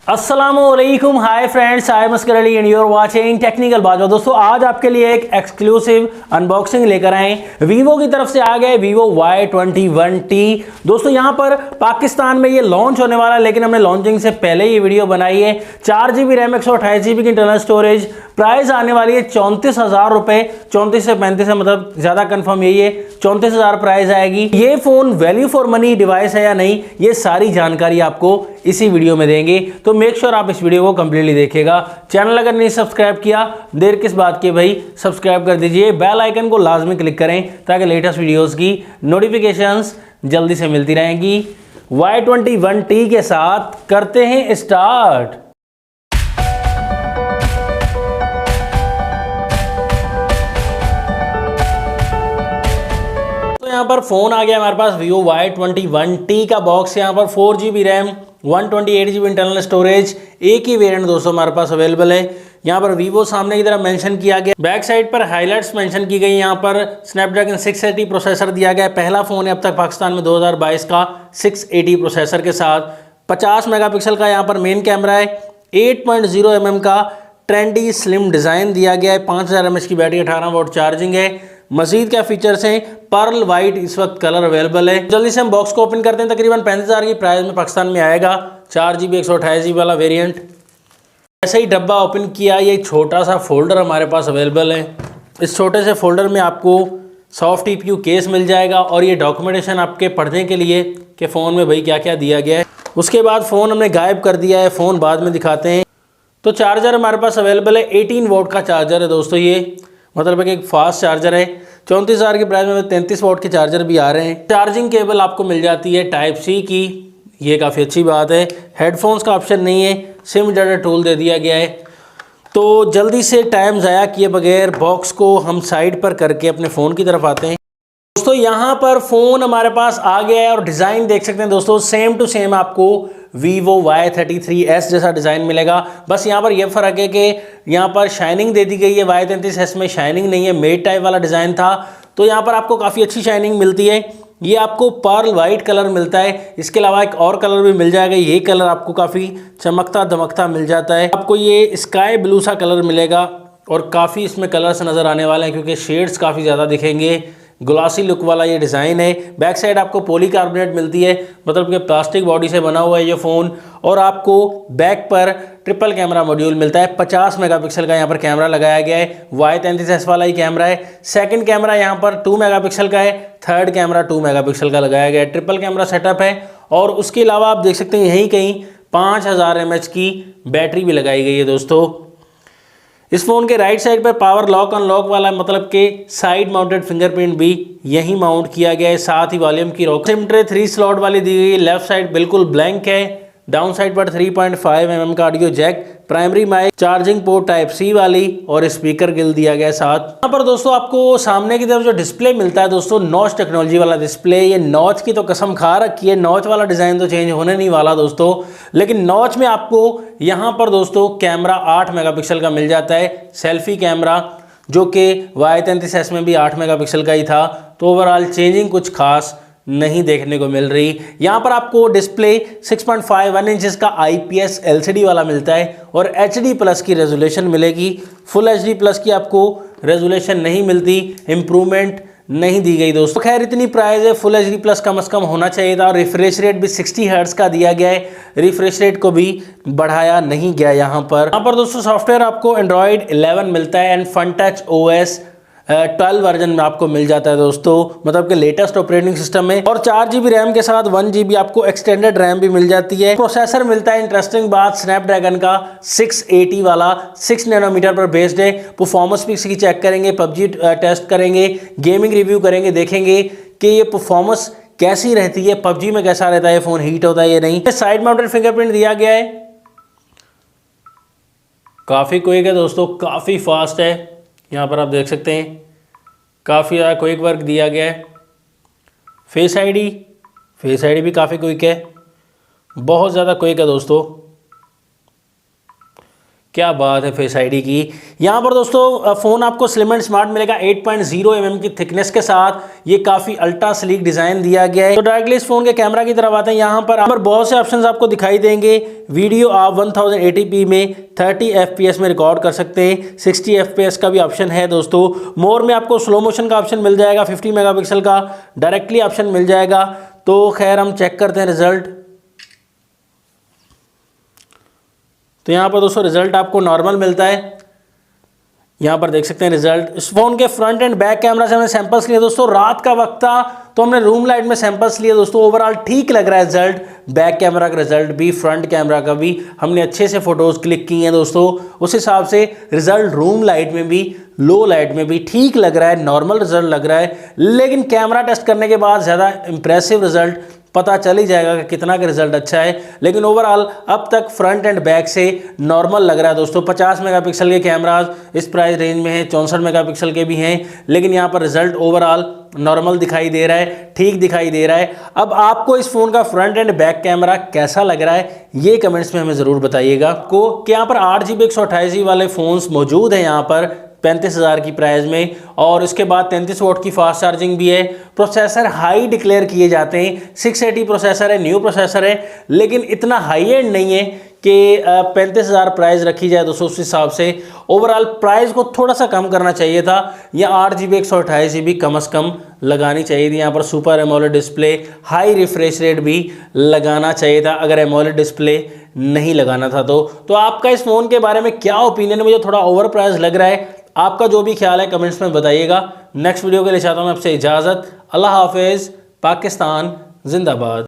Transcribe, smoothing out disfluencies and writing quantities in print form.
अस्सलामुअलैकुम, hi friends, I Muskar Ali and you are watching technical Bajwa. दोस्तों आज आपके लिए एक एक्सक्लूसिव अनबॉक्सिंग लेकर आए वीवो की तरफ से। आ गए वीवो Y21T। दोस्तों यहाँ पर पाकिस्तान में ये लॉन्च होने वाला है, लेकिन हमने लॉन्चिंग से पहले ये वीडियो बनाई है। 4GB रैम 128GB की इंटरनल स्टोरेज, प्राइस आने वाली है 34,000 रुपए। 34 से 35 है, मतलब ज्यादा कंफर्म यही है, 34,000 प्राइस आएगी। ये phone value for money device है या नहीं, ये सारी जानकारी आपको इसी वीडियो में देंगे, तो मेक श्योर आप इस वीडियो को कंप्लीटली देखिएगा। चैनल अगर नहीं सब्सक्राइब किया, देर किस बात की भाई, सब्सक्राइब कर दीजिए। बेल आइकन को लाजमी क्लिक करें ताकि लेटेस्ट वीडियोस की नोटिफिकेशंस जल्दी से मिलती रहेंगी। Y21T के साथ करते हैं स्टार्ट। यहाँ पर फोन आ गया हमारे पास वीवो Y21T का बॉक्स। यहाँ पर 4GB RAM 128GB internal storage, एक ही वेरिएंट दोस्तों हमारे पास अवेलेबल है। यहाँ पर वीवो सामने की तरफ मेंशन किया गया, बैक साइड पर हाइलाइट्स मेंशन की गई। यहाँ पर स्नैपड्रैगन 680 प्रोसेसर दिया गया है। पहला फोन है अब तक पाकिस्तान में 2022 का 680 प्रोसेसर के साथ। 50 मेगापिक्सल का यहाँ पर मेन कैमरा है। 8.0 का ट्रेंडी स्लिम डिजाइन दिया गया है। 5000 mAh की बैटरी, 18 वोल्ट चार्जिंग है। मजीद क्या फीचर्स हैं, पर्ल वाइट इस वक्त कलर अवेलेबल है। जल्दी से हम बॉक्स को ओपन करते हैं। तकरीबन 35,000 की प्राइस में पाकिस्तान में आएगा 4GB 128GB वाला वेरिएंट। ऐसे ही डब्बा ओपन किया, ये छोटा सा फोल्डर हमारे पास अवेलेबल है। इस छोटे से फोल्डर में आपको सॉफ्ट TPU केस मिल जाएगा और ये डॉक्यूमेंटेशन आपके पढ़ने के लिए कि फ़ोन में भाई क्या क्या दिया गया है। उसके बाद फ़ोन हमने गायब कर दिया है, फ़ोन बाद में दिखाते हैं। तो चार्जर हमारे पास अवेलेबल है, 18 वोल्ट का चार्जर है दोस्तों। ये मतलब कि एक फास्ट चार्जर है। 34,000 की प्राइस में 33 वोल्ट के चार्जर भी आ रहे हैं। चार्जिंग केबल आपको मिल जाती है Type-C की, ये काफ़ी अच्छी बात है। हेडफोन्स का ऑप्शन नहीं है, सिम डाटा टूल दे दिया गया है। तो जल्दी से टाइम ज़ाया किए बगैर बॉक्स को हम साइड पर करके अपने फ़ोन की तरफ आते हैं। दोस्तों यहाँ पर फ़ोन हमारे पास आ गया है और डिज़ाइन देख सकते हैं दोस्तों, सेम टू सेम आपको वीवो Y33s जैसा डिज़ाइन मिलेगा। बस यहाँ पर यह फ़र्क है कि यहाँ पर शाइनिंग दे दी गई है, Y33s में शाइनिंग नहीं है, मेट टाइप वाला डिज़ाइन था। तो यहाँ पर आपको काफ़ी अच्छी शाइनिंग मिलती है। ये आपको पर्ल वाइट कलर मिलता है। इसके अलावा एक और कलर भी मिल जाएगा, ये कलर आपको काफ़ी चमकता दमकता मिल जाता है। आपको ये स्काई ब्लू सा कलर मिलेगा और काफ़ी इसमें कलर्स नज़र आने वाले हैं क्योंकि शेड्स काफ़ी ज़्यादा दिखेंगे। ग्लासी लुक वाला ये डिज़ाइन है। बैक साइड आपको पॉलीकार्बोनेट मिलती है, मतलब कि प्लास्टिक बॉडी से बना हुआ है ये फ़ोन। और आपको बैक पर ट्रिपल कैमरा मॉड्यूल मिलता है। 50 मेगापिक्सल का यहाँ पर कैमरा लगाया गया है। Y33s वाला ही कैमरा है। सेकंड कैमरा यहाँ पर 2 मेगापिक्सल का है। थर्ड कैमरा 2 मेगापिक्सल का लगाया गया है। ट्रिपल कैमरा सेटअप है। और उसके अलावा आप देख सकते हैं यहीं कहीं 5000 mAh की बैटरी भी लगाई गई है दोस्तों। इस फ़ोन के राइट साइड पर पावर लॉक अनलॉक वाला, मतलब के साइड माउंटेड फिंगरप्रिंट भी यहीं माउंट किया गया है। साथ ही वॉल्यूम की रॉक सिम ट्रे 3 स्लॉट वाली दी गई है। लेफ्ट साइड बिल्कुल ब्लैंक है। डाउन साइड पर 3.5 का audio jack, primary mic, charging port Type-C वाली और स्पीकर गिल दिया गया साथ। यहाँ पर दोस्तों आपको सामने की तरफ जो डिस्प्ले मिलता है दोस्तों, नॉच टेक्नोलॉजी वाला डिस्प्ले। ये नॉच की तो कसम खा रखी है, नॉच वाला डिज़ाइन तो चेंज होने नहीं वाला दोस्तों। लेकिन नॉच में आपको यहाँ पर दोस्तों कैमरा 8 मेगापिक्सल का मिल जाता है, सेल्फी कैमरा, जो कि Y33s में भी 8 मेगापिक्सल का ही था। तो ओवरऑल चेंजिंग कुछ खास नहीं देखने को मिल रही। यहाँ पर आपको डिस्प्ले 6.51 इंचेस का IPS LCD वाला मिलता है और HD+ की रेजोल्यूशन मिलेगी। फुल HD+ की आपको रेजोल्यूशन नहीं मिलती, इम्प्रूवमेंट नहीं दी गई दोस्तों। खैर इतनी प्राइस है, फुल HD+ कम से कम होना चाहिए था। और रिफ्रेश रेट भी 60 हर्ट्ज का दिया गया है, रिफ्रेश रेट को भी बढ़ाया नहीं गया। यहाँ पर दोस्तों सॉफ्टवेयर आपको Android 11 मिलता है एंड FunTouch OS 12 वर्जन में आपको मिल जाता है दोस्तों, मतलब कि लेटेस्ट ऑपरेटिंग सिस्टम में। और 4GB रैम के साथ 1GB आपको एक्सटेंडेड रैम भी मिल जाती है। प्रोसेसर मिलता है, इंटरेस्टिंग बात, स्नैपड्रैगन का 680 वाला 6 नैनोमीटर पर बेस्ड है। परफॉर्मेंस भी इसकी चेक करेंगे, PUBG टेस्ट करेंगे, गेमिंग रिव्यू करेंगे, देखेंगे कि ये परफॉर्मेंस कैसी रहती है, PUBG में कैसा रहता है, फ़ोन हीट होता है या नहीं। साइड माउंटेड फिंगरप्रिंट दिया गया है, काफ़ी क्विक है दोस्तों, काफ़ी फास्ट है। यहाँ पर आप देख सकते हैं काफ़ी ज़्यादा क्विक वर्क दिया गया है। फेस आईडी भी काफ़ी क्विक है, बहुत ज़्यादा क्विक है दोस्तों। क्या बात है फेस आईडी की। यहाँ पर दोस्तों फ़ोन आपको स्लिम एंड स्मार्ट मिलेगा 8.0 mm की थिकनेस के साथ। ये काफ़ी अल्ट्रा स्लीक डिज़ाइन दिया गया है। तो डायरेक्टली इस फ़ोन के कैमरा की तरफ आते हैं। यहाँ पर बहुत से ऑप्शंस आपको दिखाई देंगे। वीडियो आप 1080p में 30 fps में रिकॉर्ड कर सकते हैं। 60 fps का भी ऑप्शन है दोस्तों। मोर में आपको स्लो मोशन का ऑप्शन मिल जाएगा, 50 मेगापिक्सल का डायरेक्टली ऑप्शन मिल जाएगा। तो खैर हम चेक करते हैं रिजल्ट। तो यहाँ पर दोस्तों रिजल्ट आपको नॉर्मल मिलता है। यहाँ पर देख सकते हैं रिजल्ट। इस फोन के फ्रंट एंड बैक कैमरा से हमने सैंपल्स लिए दोस्तों। रात का वक्त था तो हमने रूम लाइट में सैंपल्स लिए दोस्तों। ओवरऑल ठीक लग रहा है रिजल्ट। बैक कैमरा का रिजल्ट भी, फ्रंट कैमरा का भी हमने अच्छे से फोटोज क्लिक की हैं दोस्तों। उस हिसाब से रिजल्ट रूम लाइट में भी, लो लाइट में भी ठीक लग रहा है, नॉर्मल रिजल्ट लग रहा है। लेकिन कैमरा टेस्ट करने के बाद ज़्यादा इंप्रेसिव रिजल्ट पता चल ही जाएगा कि कितना का रिजल्ट अच्छा है। लेकिन ओवरऑल अब तक फ्रंट एंड बैक से नॉर्मल लग रहा है दोस्तों। 50 मेगापिक्सल के कैमराज इस प्राइस रेंज में है, 64 मेगापिक्सल के भी हैं। लेकिन यहाँ पर रिजल्ट ओवरऑल नॉर्मल दिखाई दे रहा है, ठीक दिखाई दे रहा है। अब आपको इस फ़ोन का फ्रंट एंड बैक कैमरा कैसा लग रहा है ये कमेंट्स में हमें ज़रूर बताइएगा को कि यहाँ पर 8GB 128GB वाले फ़ोन्स मौजूद हैं यहाँ पर 35,000 की प्राइस में। और इसके बाद 33 वोट की फास्ट चार्जिंग भी है। प्रोसेसर हाई डिक्लेयर किए जाते हैं। 680 प्रोसेसर है, न्यू प्रोसेसर है, लेकिन इतना हाई एंड नहीं है कि 35,000 प्राइस रखी जाए दोस्तों। उस हिसाब से ओवरऑल प्राइस को थोड़ा सा कम करना चाहिए था, या 8GB 128GB कम से कम लगानी चाहिए थी। यहाँ पर super AMOLED display, high refresh rate भी लगाना चाहिए था अगर एमोलेड डिस्प्ले नहीं लगाना था। तो आपका इस फ़ोन के बारे में क्या ओपिनियन है? मुझे थोड़ा ओवर प्राइस लग रहा है। आपका जो भी ख्याल है कमेंट्स में बताइएगा। नेक्स्ट वीडियो के लिए चाहता हूँ मैं आपसे इजाज़त। अल्लाह हाफिज़। पाकिस्तान जिंदाबाद।